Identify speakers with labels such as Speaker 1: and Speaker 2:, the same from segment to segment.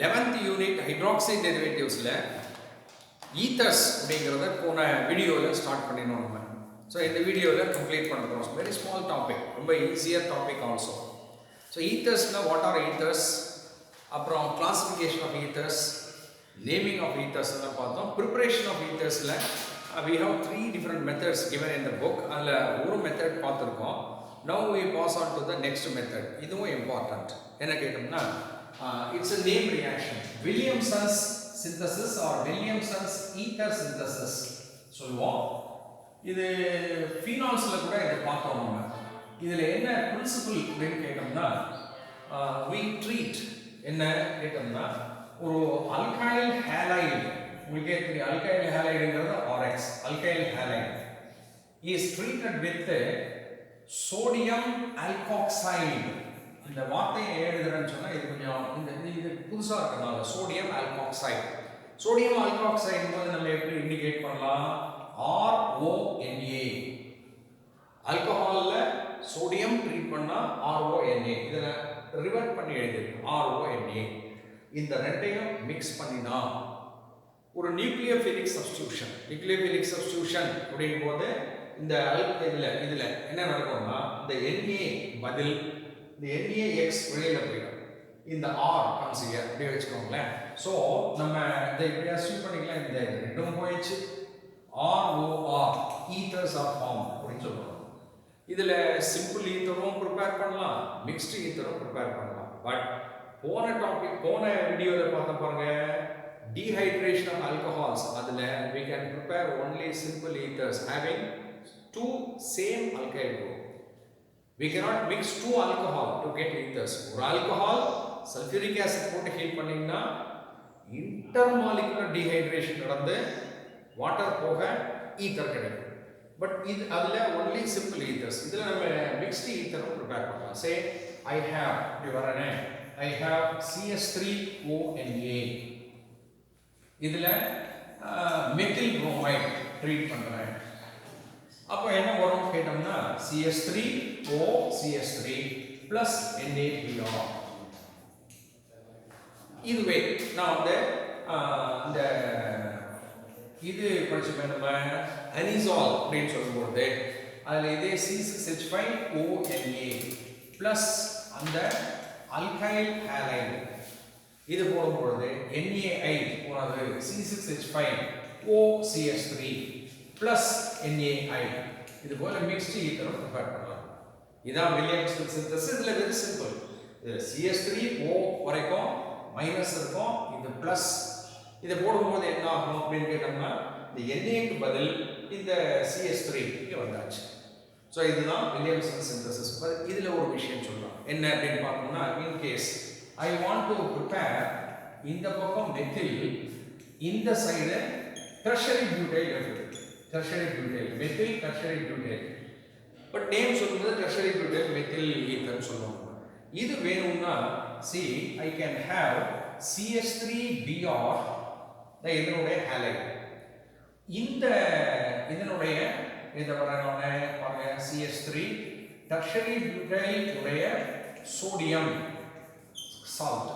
Speaker 1: 11th unit hydroxy டெரிவேட்டிவ்ஸில் ethers அப்படிங்கிறத போன வீடியோவில் ஸ்டார்ட் பண்ணினோம் நம்ம. ஸோ இந்த வீடியோவில் கம்ப்ளீட் பண்ணுறோம். வெரி ஸ்மால் டாபிக், ரொம்ப ஈஸியர் டாபிக் ஆல்சோ. ஸோ ஈத்தர்ஸ்னால் வாட் ஆர் ஈத்தர்ஸ், அப்புறம் classification of ethers, naming of ethers எல்லாம் பார்த்தோம். ப்ரிப்பரேஷன் ஆஃப் ஈத்தர்ஸில் we have 3 different methods given in the book. அதில் ஒரு மெத்தட் பார்த்துருக்கோம். Now we pass on to the next method. இதுவும் important. என்ன கேட்டோம்னா it's a name reaction. Williamson's synthesis or Williamson's ether synthesis சொல்லுவோம். இது ஃபீனால்ஸில் கூட இதை பார்த்தோம் நம்ம. இதில் என்ன பிரின்சிபல் அப்படின்னு கேட்டோம்னா we treat என்ன கேட்டோம்னா ஒரு அல்கைல் ஹேலைடு, உங்களுக்கே தெரியும் அல்கைல் ஹேலைடுங்கிறது RX, alkyl halide is treated with sodium alkoxide. இந்த வார்த்தையை எழுதுறேன்னு சொன்னால் இது கொஞ்சம் இது புதுசாக இருக்கிறதுனால சோடியம் ஆல்காக்சைடு. சோடியம் ஆல்காக்சைடு போது நம்ம எப்படி இண்டிகேட் பண்ணலாம்? RONA. ஆல்கஹாலில் சோடியம் ட்ரீட் பண்ணால் RONA. இதில் ரிவர்ட் பண்ணி எழுதிருக்கோம் RONA. இந்த ரெண்டையும் மிக்ஸ் பண்ணினா ஒரு நியூக்ளியோஃபிலிக் சப்ஸ்டியூஷன். நியூக்ளியோஃபிலிக் சப்ஸ்டியூஷன் அப்படிங்கும் போது இந்த இதில் என்ன நடக்கும்னா இந்த NA பதில் இந்த NaX வெளியில் போயிடும், இந்த R comes here அப்படி வச்சுக்கோங்களேன். ஸோ நம்ம இதை இப்படி அஸ்யூம் பண்ணிக்கலாம், இந்த ரெண்டும் போயிடுச்சு, ROR ஈத்தர்ஸ் ஆர் ஃபார்ம் அப்படின்னு சொல்லுவோம். இதில் சிம்பிள் ஈத்தரும் ப்ரிப்பேர் பண்ணலாம், மிக்ஸ்டு ஈத்தரும் ப்ரிப்பேர் பண்ணலாம். பட் போன வீடியோவில் பார்த்த பாருங்க, dehydration of alcohols, அதில் we can prepare only simple ethers having two same alkyl group. We cannot mix two alcohol to get ethers. ஒரு alcohol sulfuric acid போட்டு ஹீட் பண்ணீங்கன்னா intermolecular dehydration நடந்து வாட்டர் போக ஈத்தர் கிடைக்கும். பட் இது அதில் only simple ethers. இதில் நம்ம mixed ether ப்ரிப்பேர் பண்ணலாம். Say I have, இப்படி வரேனே, I have CS3ONA. இதில் மெத்தில் புரோமைடு ட்ரீட் பண்ணுறேன். அப்போ என்ன வரும் கேட்டோம்னா CS3OCS3 plus NaBr. இதுவே நான் வந்து இந்த இது படிச்சுப்பேன் நம்ம அனிசால் அப்படின்னு சொல்லும்போது அதில் இதே C6H5ONA ப்ளஸ் அந்த அல்கைல் ஹேலைடு இது போடும்பொழுது NaI போனது C6H5OCS3 ப்ளஸ் NaI. இது போல மிக்ஸ்டு ஈத்தரும் ப்ரிப்பேர் பண்ணலாம். இதான் வில்லியம்சன் சிந்தசிஸ். இதில் வெரி சிம்பிள். இதில் CS3O வரைக்கும் மைனஸ் இருக்கும், இது ப்ளஸ். இதை போடும்போது என்ன ஆகும் அப்படின்னு கேட்டோம்னா இந்த Naக்கு பதில் இந்த CS3 இங்கே வந்தாச்சு. ஸோ இதுதான் வில்லியம்சன் சிந்தசிஸ். இதில் ஒரு விஷயம் சொல்லலாம் என்ன அப்படின்னு பார்த்தோம்னா, in case I want to prepare இந்த பக்கம் மெத்தில், இந்த சைடு டெர்ஷரி பியூட்டைல் இருக்குது. Tertiary butyl methyl, tertiary butyl. But name சொல்லும்போது டெர்ஷரி பியூட்டைல் மெத்தில் ஈத்தர்னு சொல்லுவாங்க. இது வேணும்னா I can have CS3Br இதனுடைய ஹேலைட். இதனுடைய இதை வரணும்னு பாருங்க, CS3 டெர்ஷரி பியூட்டைல் உடைய சோடியம் சால்ட்.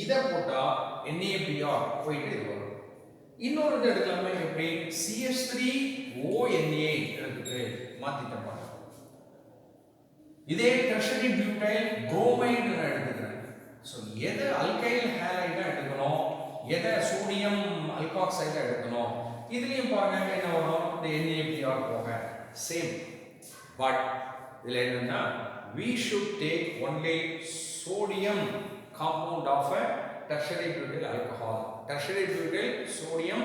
Speaker 1: இதை போட்டால் NaBr போயிட்டு இது வரும். இன்னொரு இது எடுக்கலாமே, எப்படி CS3ONA எடுத்துட்டு மாற்றிட்டோம். இதே டெர்ஷரி பியூட்டைல் புரோமைடு நான் எடுத்துக்கிறேன். ஸோ எதை அல்கைல் ஹேலைடாக எடுக்கணும், எதை சோடியம் அல்காக்சைடாக எடுக்கணும், இதுலேயும் பாருங்க என்ன வரும், இந்த NaBr போக சேம். பட் இதில் என்னன்னா we should take only sodium compound of a tertiary butyl alcohol. Tertiary butyl sodium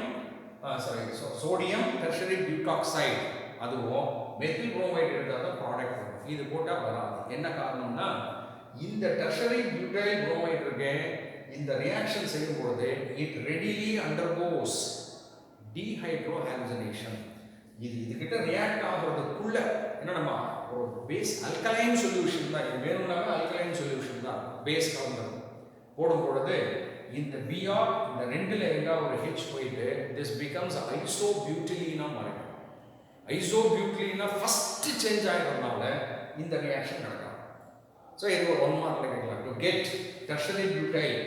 Speaker 1: tertiary butoxide, அதுவும் மெத்தில் புரோமைடு எடுத்தால் தான் ப்ராடக்ட் வரும். இது போட்டால் வராது. என்ன காரணம்னா இந்த டெர்ஷரி பியூட்டைல் புரோமைடு இருக்கு, இந்த ரியாக்ஷன் செய்யும்போது it readily undergoes dehydrohallucination. இதுகிட்ட ரியாக்ட் ஆகிறதுக்குள்ள என்ன, நம்ம ஒரு பேஸ் அல்கலைன் சொல்யூஷன் தான், இது வேணும்னாவே அல்கலைன் சொல்யூஷன் தான், பேஸ் கலந்துடும். போடும் பொழுது இந்த Br இந்த ரெண்டுல எங்காவது ஒரு H போயிட்டு this becomes isobutylene மாறிடும். ஐசோபியூட்லீனா ஃபர்ஸ்ட் சேஞ்ச் ஆகிறதுனால இந்த ரியாக்ஷன் நடக்கும். ஸோ இது ஒரு 1 மார்க்ல கேட்கலாம். To get tertiary butyl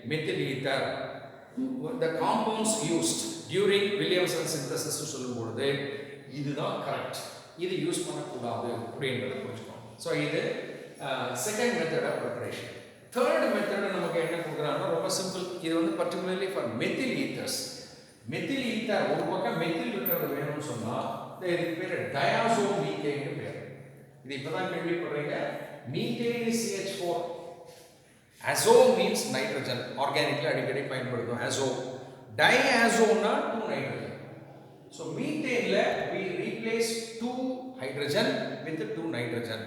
Speaker 1: methyl ether. The compounds used during Williamson synthesis சொல்லும்போது இதுதான் கரெக்ட், இது யூஸ் பண்ணக்கூடாது அப்படின்றத புரிஞ்சுக்கணும். ஸோ இது second method of preparation. Third method நமக்கு என்ன கொடுக்குறாங்கன்னா ரொம்ப சிம்பிள். இது வந்து particularly for methyl ethers. Methyl ether ஒரு பக்கம் மெத்தில் இருக்கிறது வேணும்னு சொன்னால் இதுக்கு பேர் டயாசோ மீத்தேன்னு பேர். இது இப்போ தான் கேள்விப்படுறீங்க. Methane CH4. Azo means nitrogen. ஆர்கானிக்ல அடிக்கடி பயன்படுத்தும் அசோ. டைஅசோனா 2 நைட்ரஜன். ஸோ மீத்தேன்ல we replace 2 hydrogen with 2 nitrogen.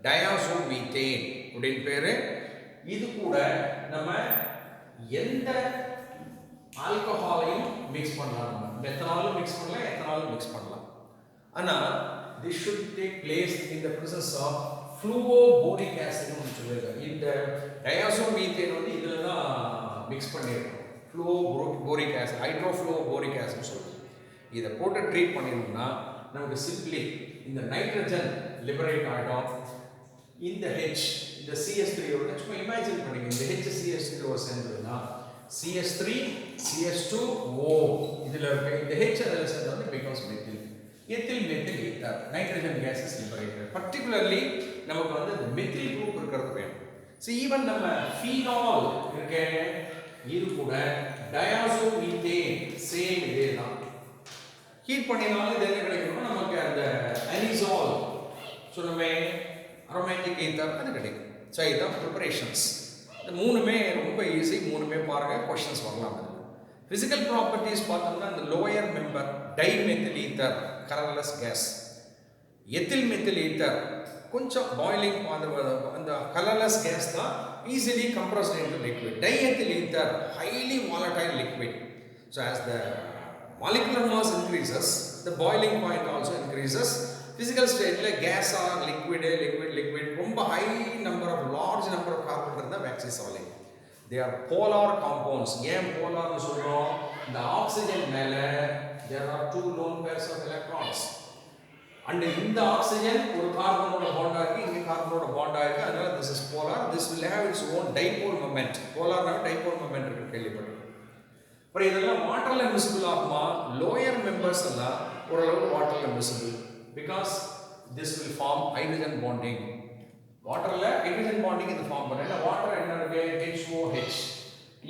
Speaker 1: Diazo methane அப்படின்னு பேரு. இது கூட நம்ம எந்த ஆல்கஹாலையும் மிக்ஸ் பண்ணலாம். மெத்தனாலும் மிக்ஸ் பண்ணலாம், எத்தனாலும் மிக்ஸ் பண்ணலாம். ஆனால் this should take place in the presence of fluoboric acid னு சொல்லுவாங்க. இந்த டயாசோ மீத்தேன் வந்து இதில் தான் மிக்ஸ் பண்ணியிருக்கோம். fluoboric acid, hydrofluoboric acid சொல்லுவோம். இதை போட்டு ட்ரீட் பண்ணிடணும்னா நமக்கு சிம்பிளி இந்த நைட்ரஜன் லிபரேட் ஆகிடும். இந்த H, இந்த CH3 சும்மா இமேஜின் பண்ணிங்க. இந்த H CH3 சேர்ந்ததுன்னா CH3 CH2O இதில் இருக்க இந்த H அதில் சேர்ந்து வந்து because methyl. Ethyl methyl ether, nitrogen gases liberated. Particularly நமக்கு வந்து இந்த மெத்தில் குரூப் இருக்கிறது வேணும். ஸோ ஈவன் நம்ம ஃபீனால் இருக்க இது கூட டயாசோ மீத்தேன் சேம் இதே தான். ஹீட் பண்ணினாலும் இது என்ன கிடைக்கும்னா நமக்கு அந்த அனிசால் சொன்னமே அரோமேட்டிக் ஈத்தர் அது கிடைக்கும். ஸோ இதுதான் ப்ரிப்பரேஷன்ஸ். இந்த மூணுமே ரொம்ப ஈஸி. மூணுமே பாருங்கள், கொஷின்ஸ் வரலாம். ஃபிசிக்கல் ப்ராப்பர்ட்டிஸ் பார்த்தோம்னா இந்த lower member dimethyl ether colourless gas. Ethyl methyl ether கொஞ்சம் பாயிலிங் அந்த கலர்லெஸ் கேஸ் தான் easily compressed into liquid. Diethyl ether highly volatile liquid. So as the molecular mass increases, the boiling point also increases. Physical state la gas or liquid romba high number of large number of carbon irundha wax is solid. They are polar compounds. Yen polar nu solrom, the oxygen mele there are 2 lone pairs of electrons, and in the oxygen ஒரு carbon oda bond ஆகி இங்க carbon oda bond ஆயிருக்கு. அதனால this is polar. This will have its own dipole moment. Polar na dipole moment இருக்கு கேள்விப்பட்டிருக்கீங்க. அப்புறம் இதெல்லாம் வாட்டர்ல miscible ஆகுமா? லோயர் மெம்பர்ஸ் எல்லாம் ஓரளவு வாட்டர்ல miscible. Because this will form hydrogen bonding. வாட்டர்ல ஹைட்ரஜன் பாண்டிங் இது ஃபார்ம் பண்ண. வாட்டர் என்ன இருக்கு? HOH.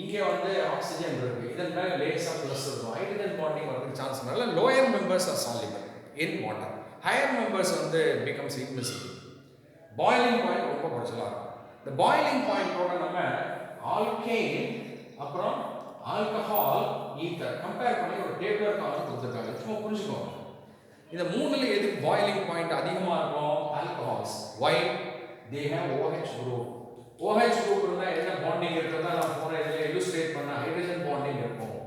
Speaker 1: இங்கே வந்து ஆக்சிஜன் இருக்கு. இதன் மேல லேசா பிளஸ் இருக்கும். ஹைட்ரஜன் பாண்டிங் வரதுக்கு சான்ஸ் நல்ல. Lower members are soluble in water. Higher members வந்து பிகம்ஸ் இன்விசிபிள். பாயிலிங் பாயிண்ட் ரொம்ப குறைச்சலா இருக்கும். இந்த பாயிலிங் பாயிண்டோட நம்ம ஆல்கேன் அப்புறம் ஆல்கஹால் ஈத்தர் கம்பேர் பண்ணி ஒரு டேபிளர் காலம் கொடுத்துருக்காங்க. சும்மா புரிஞ்சுக்கோங்க. இந்த மூணுல எது பாயிலிங் பாயிண்ட் அதிகமாக இருக்கும்? Alcohols. Why? They have OH group. OH group இருந்தால் என்ன பாண்டிங் இருக்கிறதா நான் போன இதில் இல்லுஸ்ட்ரேட் பண்ண ஹைட்ரஜன் பாண்டிங் இருக்கும்.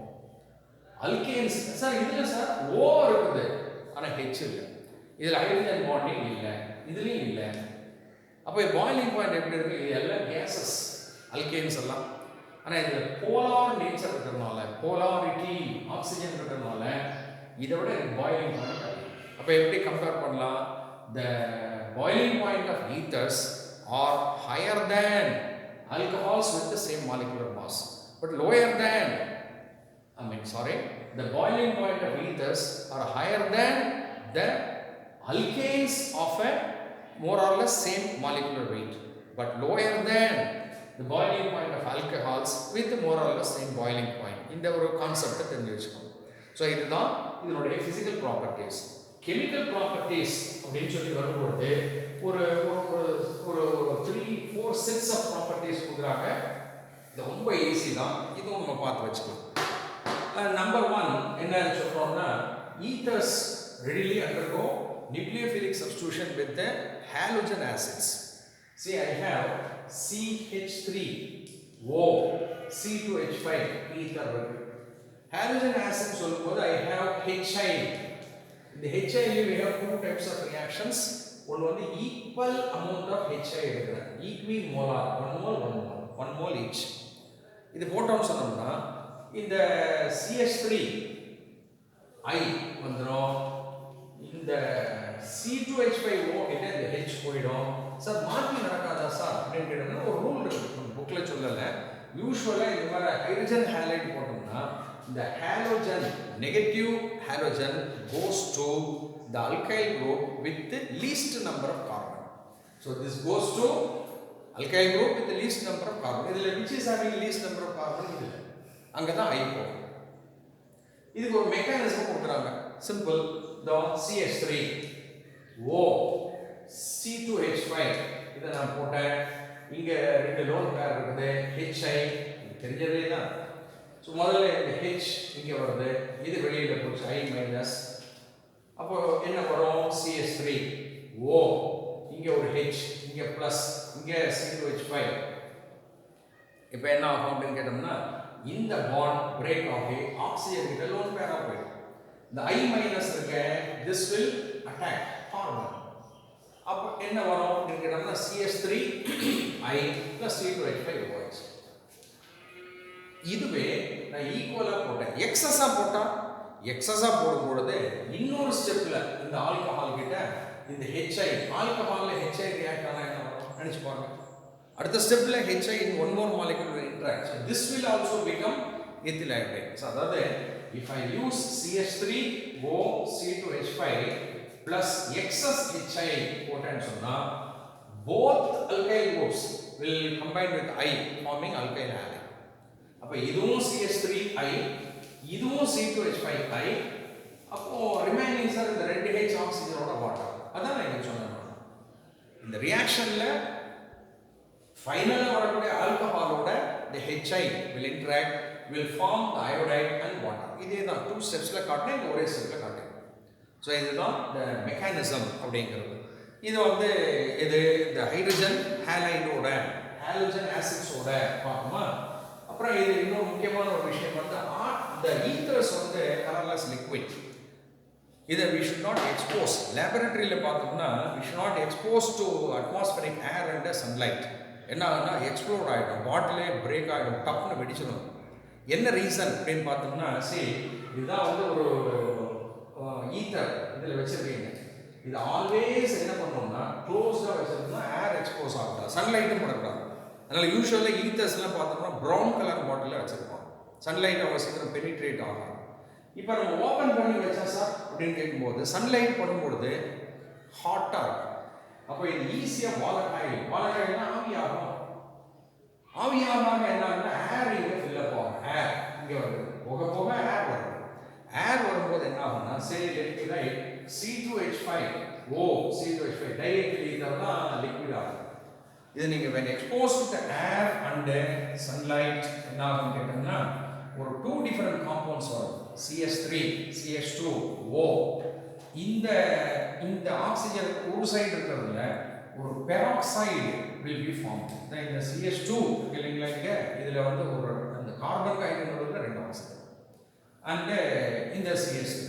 Speaker 1: அல்கேன்ஸ் சார் இதில் சார் O இருக்குது ஆனால் H இல்லை. இதில் ஹைட்ரஜன் பாண்டிங் இல்லை, இதுலேயும் இல்லை. அப்போ பாயிலிங் பாயிண்ட் எப்படி இருக்கு? இது எல்லாம் கேசஸ் அல்கேன்ஸ் எல்லாம். ஆனால் இதில் போலார் நேச்சர் இருக்கிறதுனால, போலாரிட்டி ஆக்சிஜன் இருக்கிறதுனால இதை விட பாயிலிங் பாயிண்ட் அதிகம். அப்போ எப்படி கம்பேர் பண்ணலாம்? The boiling point of ethers are higher than alcohols with the same molecular mass, but lower than the boiling point of ethers are higher than the alkanes of a more or less same molecular weight, but lower than the boiling point of alcohols with more or less same boiling point. இந்த ஒரு கான்செப்டை தெரிஞ்சு வச்சுக்கணும். So இதுதான் இதனுடைய physical properties. Chemical properties அப்படின்னு சொல்லி வரும்போது ஒரு ஒரு 3-4 செட்ஸ் ஆஃப் ப்ராப்பர்ட்டிஸ் கொடுக்குறாங்க. இது ரொம்ப ஈஸி தான், இதுவும் நம்ம பார்த்து வச்சுக்கலாம். நம்பர் 1 என்ன சொல்கிறோம்னா, ethers readily undergo nucleophilic substitution with the halogen acids. See, I have CH3O, C2H5 ether. Halogen acid சொல்லும்போது I have HI. இந்த HI we have two types of reactions. one வந்து equal amount of HI எடுக்கிறேன், equimolar, 1 mole each. இது போட்டோம்னு சொன்னோம்னா இந்த CH3 I வந்துடும், இந்த C2H5O கிட்ட இந்த H போயிடும். சார் மாற்றி நடக்காதா சார் அப்படின்னு கேட்டோம்னா ஒரு ரூல் இருக்கு, புக்கில் சொல்லலை. யூஸ்வலாக இந்த மாதிரி ஹைட்ரஜன் ஹேலைட் போட்டோம்னா இந்த halogen negative halogen goes to the alkyl group with the least number of carbon. So this goes to alkyl group with the least number of carbon. Idhula which is having least number of carbon idhula anga da I pogum. Idhukku or mechanism kudukranga simple the CH3 O C2H5 idha na poten inga rendu lone pair irukudhu HI therinjadhe da. So modalla இந்த H இங்க வருது இது வெளியில போச்சு I minus அப்போ என்ன வரும் CH3 O இங்க ஒரு H இங்க பிளஸ் இங்க C2H5 இப்போ என்ன ஆகும் அப்படின்னு கேட்டோம்னா இந்த பாண்ட் பிரேக் ஆகி ஆக்சிஜன் கிட்ட லோன் பேரா போயிடும் இந்த I மைனஸ் இருக்க this will attack carbon அப்போ என்ன வரும் அப்படின்னு கேட்டோம்னா CH3 I plus C2H5 OH இதுவே நான் ஈக்குவலா போட்டேன் எக்ஸஸா போட்டா எக்ஸஸா போடும் பொழுது இன்னொரு ஸ்டெப்ல இந்த ஆல்கஹால் கிட்ட இந்த HI ஆல்கஹால்ல HI ரியாக்ட் ஆனா என்ன வரும் நினைச்சு பாருங்க அடுத்த ஸ்டெப்ல HI in one more molecule will interact so this will also become ethyl iodide so அதாவது if I use CH3O C2H5 plus excess HI போட்டேன்னு சொன்னா both alkyl groups will combine with I forming alkyl halide அப்ப இதுவும் CH3I இதுவும் C2H5I அப்போ remaining sir இந்த 2H ஆக்சிஜனோட water அதான் நான் இங்க சொன்னேன் இந்த ரியாக்ஷன்ல ஃபைனலா வரக்கூடிய ஆல்கஹாலோட the HI will interact will form the iodide and water இதே தான் டூ ஸ்டெப்ஸ்ல காட்டுறேன் இந்த ஒரே ஸ்டெப்ல காட்டுறேன் ஸோ இதுதான் the mechanism அப்படிங்கிறது இது வந்து இது இந்த ஹைட்ரஜன் ஹேலைடோட ஹாலோஜன் ஆசிட்ஸோட பார்க்குமா அப்புறம் இது இன்னொரு முக்கியமான ஒரு விஷயம் வந்து the ethers வந்து colorless liquid இதை we should not expose laboratoryல பார்த்தோம்னா we should not expose to atmospheric air and sunlight என்ன ஆகும்னா எக்ஸ்ப்ளோட் ஆகிடும் பாட்டிலே பிரேக் ஆகிடும் டப்னு வெடிச்சிடும் என்ன ரீசன் அப்படின்னு பார்த்தோம்னா சரி இதுதான் வந்து ஒரு ஈத்தர் இதில் வச்சிருக்கீங்க இது ஆல்வேஸ் என்ன பண்ணோம்னா க்ளோஸ்டாக வச்சிருந்தோம்னா ஏர் எக்ஸ்போஸ் ஆகுதா சன்லைட்டும் படக்கூடாது அதனால் யூஸ்வலாக ஈத்தர்ஸ்லாம் பார்த்தோம்னா ப்ரௌன் கலர் பாட்டிலில் வச்சுருப்போம் சன்லைட் அவ்வளோ சீக்கிரம் பெனிட்ரேட் ஆகும் இப்போ நம்ம ஓப்பன் பண்ணி வச்சா சார் அப்படின்னு கேட்கும்போது சன்லைட் படும்பொழுது ஹாட்டாக இருக்கும் அப்போ இது ஈஸியாக வாலட்டாயில்னா ஆவியாகாம என்ன ஆகுதுன்னா ஏர் இங்கே ஃபில்லப் ஆகும் ஏர் இங்கே வருது போக போக ஏர் வருது ஏர் வரும்போது என்ன ஆகும்னா சரி liquid C2H5 O C2H5 directly இதெல்லாம் லிக்விட் ஆகும் இது நீங்கள் when exposed to air and sunlight என்ன ஆகும்னு கேட்டோம்னா ஒரு டூ டிஃபரெண்ட் காம்பவுண்ட்ஸ் வரும் CH3 CH2 O இந்த ஆக்சிஜன் ஒரு சைடு இருக்கிறதுல ஒரு பெராக்சைடு will be formed இந்த CH2 இல்லைங்களா இங்க இதுல வந்து ஒரு அந்த கார்பன் ஹைட்ரஜன் ரெண்டு ஆக்சிஜன் and இந்த CH3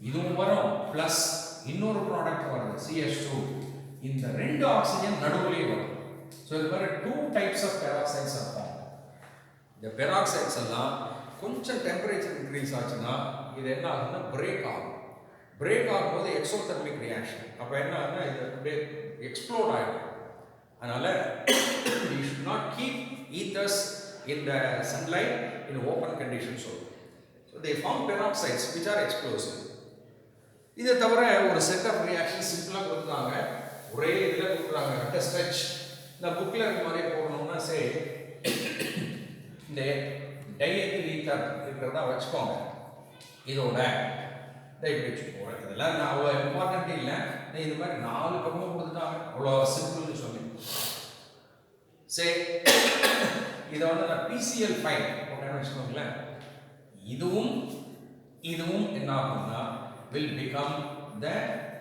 Speaker 1: இதுவும் வரும் பிளஸ் இன்னொரு ப்ராடக்ட் வருது CH2 இந்த ரெண்டு ஆக்சிஜன் நடுவுலயே வரும் so there are two types of peroxides are formed the peroxides எல்லாம் கொஞ்சம் டெம்பரேச்சர் இன்க்ரீஸ் ஆச்சுன்னா இது என்ன ஆகுதுன்னா பிரேக் ஆகும்போது எக்ஸோதெர்மிக் ரியாக்ஷன் அப்போ என்ன ஆகுதுன்னா இது எக்ஸ்ப்ளோட் ஆகிடும் அதனால you should not keep ethers in the sunlight in open conditions so they form peroxides which are explosive இதை தவிர ஒரு செட் ஆஃப் ரியாக்ஷன் சிம்பிளாக கொடுத்துருக்காங்க ஒரே இதில் கொடுக்குறாங்க அட் ஸ்ட்ரெச் இந்த புக்கில் இருக்க மாதிரி போடணும்னா சரி இந்த டைஎத்தில் ஈத்தர் இருக்கிறதா வச்சுக்கோங்க இதோட இப்படி வச்சுக்கோங்க இதெல்லாம் நான் அவ்வளோ இம்பார்ட்டன்ட் இல்லை இந்த மாதிரி 4 பக்கமும் கொடுத்துட்டாங்க அவ்வளோ சிம்பிள்னு சொல்லி சரி இதை வந்து நான் PCl5 போட்டேன்னு வச்சுக்கோங்களேன் இதுவும் என்ன ஆகும்னா will become the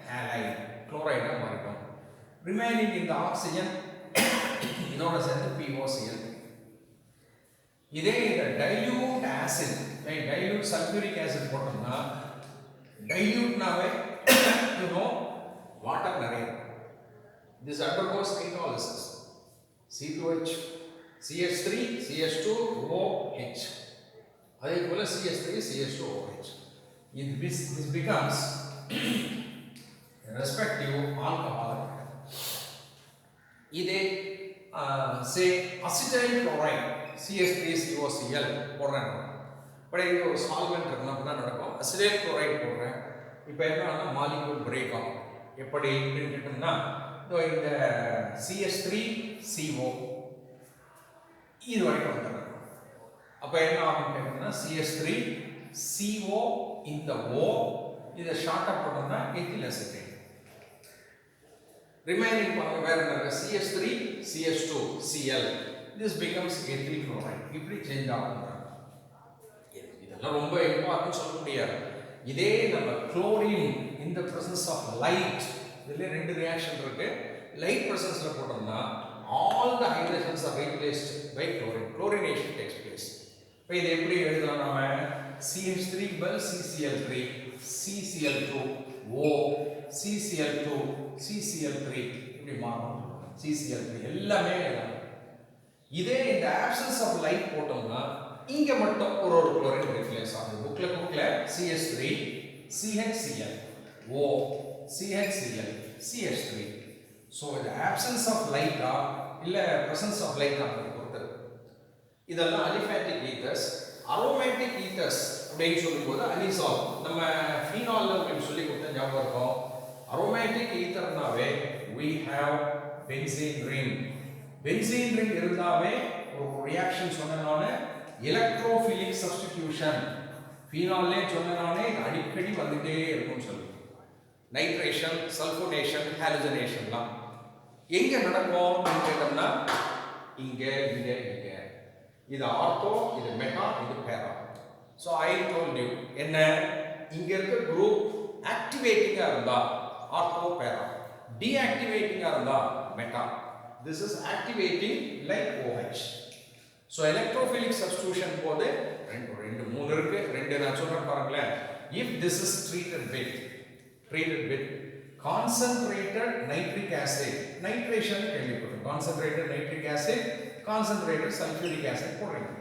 Speaker 1: halide chloride மாறிடும் remaining in the oxygen இதோட சேர்ந்து POCl இதே இந்த dilute acid dilute sulphuric acid போட்டோம்னா டைல்யூட்னாவே வாட்டர் நிறைய this undergoes hydrolysis C2H CH3 CH2OH அதே போல CH3 CH2OH this becomes respective alcohol இதே சே அசிட்டைல் குளோரைட் CH3COCl போடுறேன். பட் இங்கே ஒரு சால்வெண்ட் இருக்கணும், அப்போ தான் நடக்கும். அசிடைல் குளோரைட் போடுறேன். இப்போ என்ன மாலிகூல் பிரேக் ஆகும். எப்படி அப்படின்னு கேட்டோம்னா இந்த CH3CO இது வரைக்கும் வந்துடுறேன். அப்போ என்ன ஆகும் கேட்டோம்னா CH3CO இந்த O இதை ஷார்ட்டாக போட்டோம்னா எத்தில் அசிட்டேட். ரிமைனிங் வேற என்ன CH3CH2Cl this becomes ethyl chloride. இப்படி சேஞ்ச் ஆகும். இதெல்லாம் ரொம்ப இம்பார்ட்டன்ட் சொல்ல முடியாது. இதே நம்ம chlorine in the presence of light இதுல ரெண்டு ரியாக்ஷன் இருக்கு. லைட் பிரசன்ஸ்ல போட்டோம்னா all the hydrogens are replaced by chlorine. Chlorination takes place. இப்போ இது எப்படி எழுதலாம் நாம CH3 CCl3 CCl2 O CCl2 CCl3 இப்படி மாறும். CCl3 எல்லாமே இதே இந்த ஆப்சன்ஸ் ஆஃப் லைட் போட்டோம்னா இங்க மட்டும் ஒரு குளோரின் ரிப்ளேஸ் ஆகுது. புக்ல CH3 CHCl O CHCl CH3. So இந்த ஆப்சன்ஸ் ஆஃப் லைட்டா இல்லை ப்ரெசன்ஸ் ஆஃப் லைட்டா பொறுத்தது. இதெல்லாம் அலிஃபேட்டிக் ஈத்தர்ஸ். அரோமேட்டிக் ஈத்தர்ஸ் அப்படின்னு சொல்லும்போது அனிசால் நம்ம ஃபீனால் அப்படின்னு சொல்லி கொடுத்த ஞாபகம் இருக்கும். அரோமேட்டிக் ஈத்தர்னாவே we have benzene ring. benzene ring இருந்தாவே ஒரு ரியாக்ஷன் சொன்னனானே எலக்ட்ரோஃபிலிக் சப்ஸ்டிடியூஷன் ஃபீனால்லே சொன்னனானே அடிக்கடி வந்துட்டே இருக்கும்னு சொல்லுவோம். நைட்ரேஷன், சல்ஃபோனேஷன், ஹாலஜனேஷன்லாம் எங்க நடக்கும் கேட்டோம்னா இங்க இங்க இங்க. இது ஆர்த்தோ, இது மெட்டா, இது பேரா. ஸோ ஐ டோல்ட் யூ என்ன இங்க இருக்க குரூப் ஆக்டிவேட்டிங்கா இருந்தா ஆர்த்தோ பேரா, டீஆக்டிவேட்டிங்கா இருந்தா meta. This is activating like OH. So electrophilic substitution போது ரெண்டு மூணு இருக்கு. ரெண்டு நான் சொல்றேன் பாருங்களேன். If this is treated with concentrated nitric acid, nitration கேள்விப்பட்டோம். concentrated nitric acid, concentrated sulfuric acid போடுறீங்க.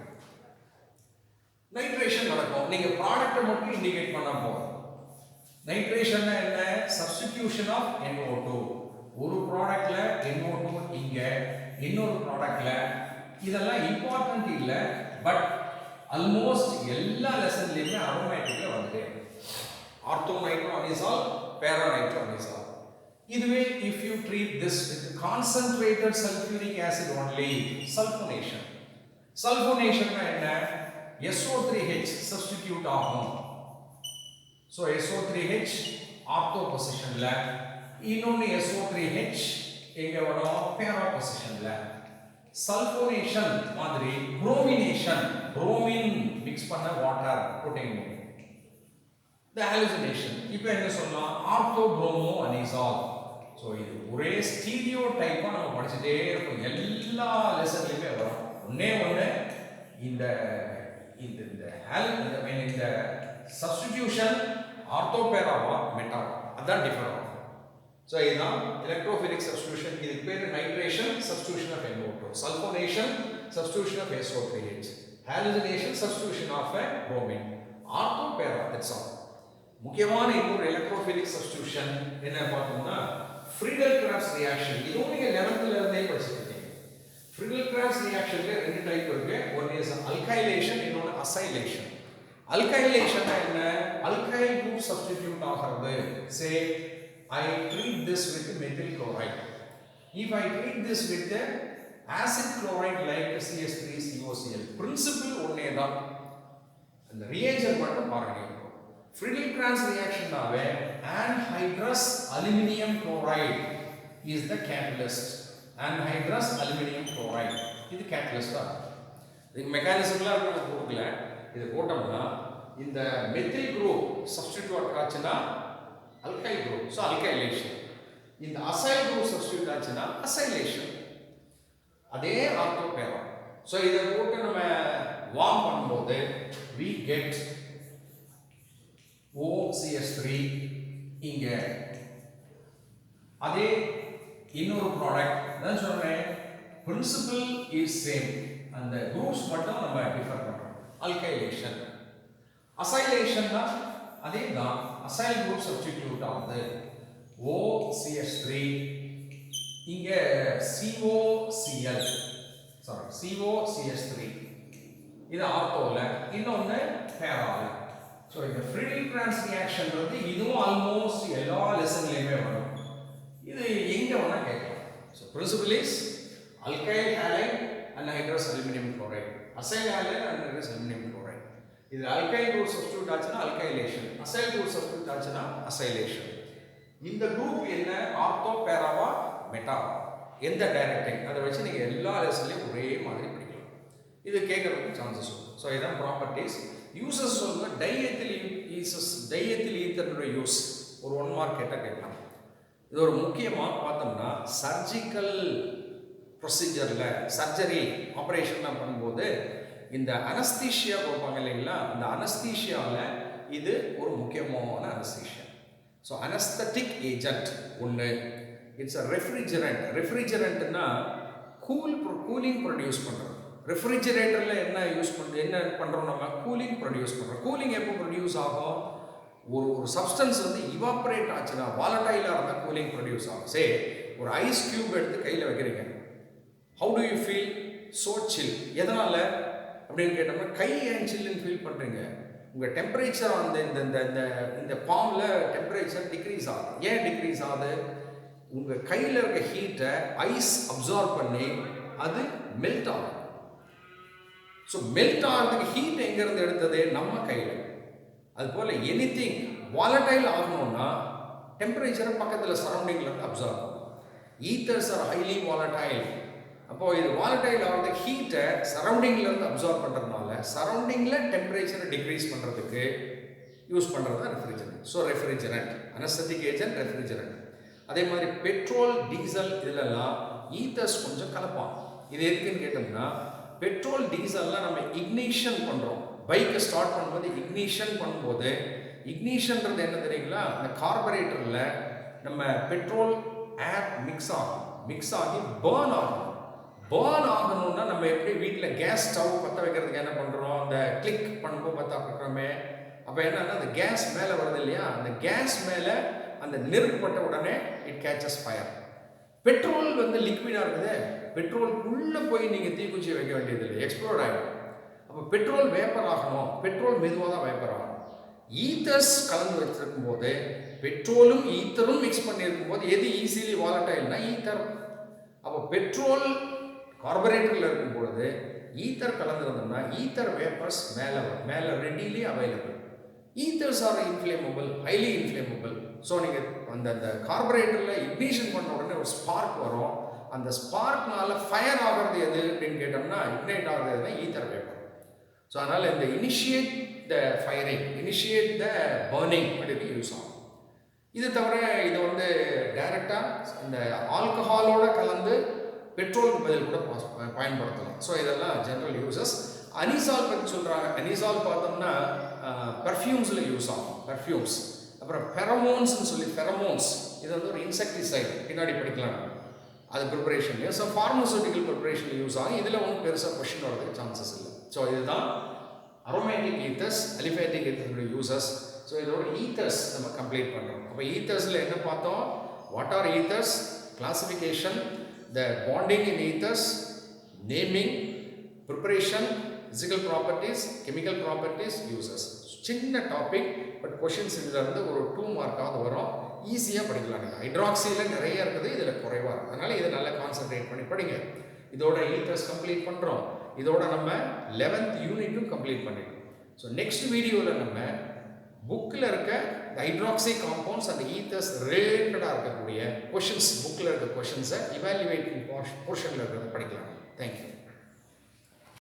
Speaker 1: நைட்ரேஷன் நடக்கும். நீங்க ப்ராடக்ட்டை மட்டும் இண்டிகேட் பண்ணா போதும். நைட்ரேஷன் என்ன? Substitution of NO2. ஒரு ப்ராடக்ட்ல NO2 இங்க, இன்னொரு ப்ராடக்ட்ல. இதெல்லாம் இம்பார்ட்டன்ட் இல்ல, பட் ஆல்மோஸ்ட் எல்லா லெசன்லயுமே அரோமேட்டிக்ல வந்துட்டே இருக்கு. Orthonitro-anisole, para-nitro-anisole. இதுவே if you treat this with concentrated sulfuric acid only, sulfonation. Sulfonation என்ன? SO3H substitute ஆகும். So SO3H ortho positionல, இன்னொன்னு SO3H எங்க வரும்? para positionல. Sulfonation மாதிரி bromination, bromine mix பண்ண water போட்டீங்க. The hallucination. இப்போ என்ன சொல்லலாம்? ஆர்த்தோப்ரோமோஅனிசால். ஸோ இது ஒரே ஸ்டீரியோ டைப்பாக நம்ம படிச்சுட்டே இருக்கும். எல்லா லெசன்லையுமே வரும். ஒன்னே ஒன்று இந்த சப்ஸ்டிடியூஷன் ஆர்த்தோபேராவா மெட்டாவா அதான் டிஃபர் ஆகும். ஸோ இதுதான் எலக்ட்ரோஃபிலிக் சப்ஸ்டிடியூஷன். இதுக்கு பேர் nitration, substitution of NO2, sulphonation, substitution of SO3H, halogenation, substitution of bromine, ortho para. That's all. முக்கியமான இன்னொரு எலக்ட்ரோஃபிலிக் சப்ஸ்டிடியூஷன் என்ன பார்த்தோம்னா ஃப்ரீடல்-கிராஃப்ட்ஸ் ரியாக்ஷன். இதுவும் நீங்க 11th இருந்தே படிச்சிருக்கீங்க. ஃப்ரீடல்-கிராஃப்ட்ஸ் ரியாக்ஷன்ல ரெண்டு டைப் இருக்கு. ஒன் இஸ் அல்கைலேஷன், இன்னொன்னு அசைலேஷன். அல்கைலேஷன் என்ன? அல்கைல் குரூப் சப்ஸ்டிடியூட் ஆகிறது. சே I treat this with methyl chloride. If I treat this with acid chloride like CH3COCl, principle ஒண்ணே தான். அந்த ரியாக்ஷன் மட்டும் பாருங்க. Friedel-Crafts reaction நாவே anhydrous aluminum chloride is the catalyst. Anhydrous aluminum chloride இது catalyst தான். இதுக்கு மெக்கானிசம்லாம் நம்ம கொடுக்கல. இது போட்டோம்னா இந்த மெத்தில் குரூப் சப்ஸ்டிடியூட் ஆச்சுன்னா அல்கைல் குரூப், ஸோ அல்கைலேஷன். இந்த அசைல் குரூப் சப்ஸ்டிடியூட் ஆச்சுன்னா அசைலேஷன். அதே ஆர்த்தோபேரா. ஸோ இதை போட்டு நம்ம வார்ம் பண்ணும்போது we get OCH3 இங்க. அதே இன்னொரு ப்ராடக்ட் நான் சொல்றேன், பிரின்சிபல் இஸ் சேம். அந்த குரூப்ஸ் மட்டும் நம்ம டிஃபர் பண்றோம். அல்கைலேஷன், அசைலேஷன்னா அதே தான். அசைல் குரூப் சப்ஸ்டிடியூட் ஆகுது. OCH3 இங்கே COCl சாரி COCH3 இது ஆர்த்தோல, இன்னொன்று பேரால. ஸோ இந்த ஃப்ரீடில் கிரான்ஸ் ரியாக்ஷன் வந்து இதுவும் ஆல்மோஸ்ட் எல்லா லெசன்லையுமே வரும். இது எங்கே வேணால் கேட்கலாம். So principle is alkyl halide and hydrous aluminum chloride, acyl halide and hydrous aluminum chloride. இது alkyl group substitute ஆச்சுனா alkylation, acyl group substitute ஆச்சுனா acylation. இந்த குரூப் என்ன, ஆர்த்தோ, பேராவா, மெட்டாவா, எந்த டைரக்டிங், அதை வச்சு நீங்கள் எல்லா லெசன்லையும் ஒரே மாதிரி படிக்கலாம். இது கேட்கறதுக்கு சான்சஸ் இருக்கும். ஸோ இதான் ப்ராப்பர்ட்டிஸ். யூசஸ் சொல்லுங்க, டைஎத்தில் ஈத்தருடைய யூஸ் ஒரு 1 மார்க் கேட்டால் கேட்கலாம். இது ஒரு முக்கியமாக பார்த்தோம்னா சர்ஜிக்கல் ப்ரொசீஜரில், சர்ஜரி ஆப்ரேஷன்லாம் பண்ணும்போது இந்த அனஸ்தீஷியா கொடுப்பாங்க இல்லைங்களா, அந்த அனஸ்தீஷியாவில் இது ஒரு முக்கியமான அனஸ்தீஷியா. ஸோ அனஸ்தட்டிக் ஏஜென்ட் ஒன்று. It's a refrigerant. ரெஃப்ரிஜரண்ட்னா கூலிங் ப்ரொடியூஸ் பண்ணுறோம். ரெஃப்ரிஜரேட்டரில் என்ன பண்ணுறோம், நம்ம கூலிங் ப்ரொடியூஸ் பண்ணுறோம். கூலிங் எப்போ ப்ரொடியூஸ் ஆகும், ஒரு சப்ஸ்டன்ஸ் வந்து இவாப்ரேட் ஆச்சுன்னா, வாலடைலாக இருந்தால் கூலிங் ப்ரொடியூஸ் ஆகும். சே ஒரு ஐஸ் கியூப் எடுத்து கையில் வைக்கிறீங்க, how do you feel? So chill. எதனால் அப்படின்னு கேட்டோம்னா, கை ஏன் சில்லுன்னு ஃபீல் பண்ணுறீங்க? உங்கள் டெம்பரேச்சர் அந்த இந்த பாமில் டெம்பரேச்சர் டிக்ரீஸ் ஆகுது. ஏன் டிக்ரீஸ் ஆகுது? உங்கள் கையில் இருக்க ஹீட்டை ஐஸ் அப்சார்ப் பண்ணி அது மெல்ட் ஆகும். ஸோ மெல்ட் ஆகிறதுக்கு ஹீட் எங்கேருந்து எடுத்தது? நம்ம கையில். அதுபோல் எனிதிங் வாலடைல் ஆகணும்னா டெம்பரேச்சரை பக்கத்தில் சரௌண்டிங்கில் இருந்து அப்சார்ப் ஆகும். Ethers R highly volatile. அப்போது இது வாலடைல் ஆகிறது ஹீட்டை சரௌண்டிங்லேருந்து அப்சார்ப் பண்ணுறதுனால சரௌண்டிங்கில் டெம்பரேச்சரை டிக்ரீஸ் பண்ணுறதுக்கு யூஸ் பண்ணுறது தான் refrigerant. So refrigerant, anaesthetic agent, refrigerant. அதே மாதிரி பெட்ரோல், டீசல் இதிலெல்லாம் ஈத்தர்ஸ் கொஞ்சம் கலப்பான். இது எதுக்குன்னு கேட்டோம்னா, பெட்ரோல் டீசல்லாம் நம்ம இக்னிஷன் பண்ணுறோம். பைக்கை ஸ்டார்ட் பண்ணும்போது இக்னிஷன் பண்ணும்போது, இக்னிஷன்றது என்ன தெரியுங்களா, அந்த கார்பரேட்டரில் நம்ம பெட்ரோல் ஏர் மிக்ஸ் ஆகி பேர்ன் ஆகும். பேர்ன் ஆகணும்னா நம்ம எப்படி வீட்டில் கேஸ் ஸ்டவ் பற்ற வைக்கிறதுக்கு என்ன பண்ணுறோம், அந்த கிளிக் பண்ணும்போது பற்ற வைக்கிறோமே, அப்போ என்னன்னா அந்த கேஸ் மேலே வருது இல்லையா, அந்த கேஸ் மேலே அந்த நெருப்பு பட்ட உடனே இட் கேச்சஸ் ஃபயர். பெட்ரோல் வந்து லிக்விடாக இருக்குது, பெட்ரோலுக்குள்ளே போய் நீங்கள் தீக்குச்சியை வைக்க வேண்டியது இல்லை, எக்ஸ்ப்ளோர் ஆகிடும். அப்போ பெட்ரோல் வேப்பர் ஆகணும், பெட்ரோல் மெதுவாக தான் வேப்பர் ஆகும். ஈத்தர்ஸ் கலந்து வச்சிருக்கும் போது, பெட்ரோலும் ஈத்தரும் மிக்ஸ் பண்ணியிருக்கும் போது எது ஈஸிலி வாலடைல்னா ஈத்தர். அப்போ பெட்ரோல் கார்பரேட்டரில் இருக்கும் பொழுது ஈத்தர் கலந்துருந்தோம்னா ஈத்தர் வேப்பர்ஸ் மேலே readily available. Ethers are inflammable, highly inflammable. So நீங்கள் அந்த கார்பரேட்டரில் இக்னிஷன் பண்ண உடனே ஒரு ஸ்பார்க் வரும். அந்த ஸ்பார்க்னால ஃபயர் ஆகிறது எது அப்படின்னு கேட்டோம்னா, இக்னைட் ஆகிறது எதுனா ஈத்தர் வேப்பர். ஸோ அதனால் இந்த இனிஷியேட் த ஃபயரிங், இனிஷியேட் த பர்னிங் அப்படின்னு யூஸ் ஆகும். இது தவிர இது வந்து டைரெக்டாக இந்த ஆல்கஹாலோட கலந்து பெட்ரோலுக்கு பதில் கூட பயன்படுத்தலாம். ஸோ இதெல்லாம் ஜென்ரல் யூசஸ். அனிசால் பற்றி சொல்கிறாங்க. அனிசால் பார்த்தோம்னா பர்ஃப்யூம்ஸில் யூஸ் ஆகும், பர்ஃப்யூம்ஸ். அப்புறம் ஃபெரமோன்ஸ்னு சொல்லி, ஃபெரமோன்ஸ் இது வந்து ஒரு இன்செக்டிசைட், பின்னாடி படிக்கலாம் அது ப்ரிப்பரேஷன்லையும். ஸோ ஃபார்மசூட்டிக்கல் ப்ரிப்பரேஷனில் யூஸ் ஆகும். இதில் ஒன்றும் பெருசாக கொஷின் வரதுக்கு சான்சஸ் இல்லை. ஸோ இதுதான் அரோமேட்டிக் ஈத்தர்ஸ், அலிஃபேட்டிக் ஈத்தர்ஸுடைய யூசஸ். ஸோ இதோட ஈத்தர்ஸ் நம்ம கம்ப்ளீட் பண்ணுறோம். அப்போ ஈத்தர்ஸில் என்ன பார்த்தோம், what are ethers, classification, the bonding in ethers, naming, preparation, physical properties, chemical properties, uses. சின்ன டாபிக், பட் கொஷின்ஸ் இதில் இருந்து ஒரு 2 மார்க்காவது வரும். ஈஸியாக படிக்கலாம். நீங்கள் ஹைட்ராக்சியில் நிறைய இருக்குது, இதில் குறைவாக இருக்குது. அதனால் இதை நல்லா கான்சன்ட்ரேட் பண்ணி படிங்க. இதோட ஈத்தர்ஸ் கம்ப்ளீட் பண்ணுறோம். இதோட நம்ம 11th யூனிட்டும் கம்ப்ளீட் பண்ணிட்டோம். ஸோ நெக்ஸ்ட் வீடியோவில் நம்ம புக்கில் இருக்க ஹைட்ராக்சி காம்பவுண்ட்ஸ் அண்ட் ஈத்தர்ஸ் ரிலேட்டடாக இருக்கக்கூடிய கொஷின்ஸ், புக்கில் இருக்க கொஷின்ஸை இவாலுவேட்டிங் போர்ஷனில் இருக்கிறத படிக்கலாம். தேங்க்யூ.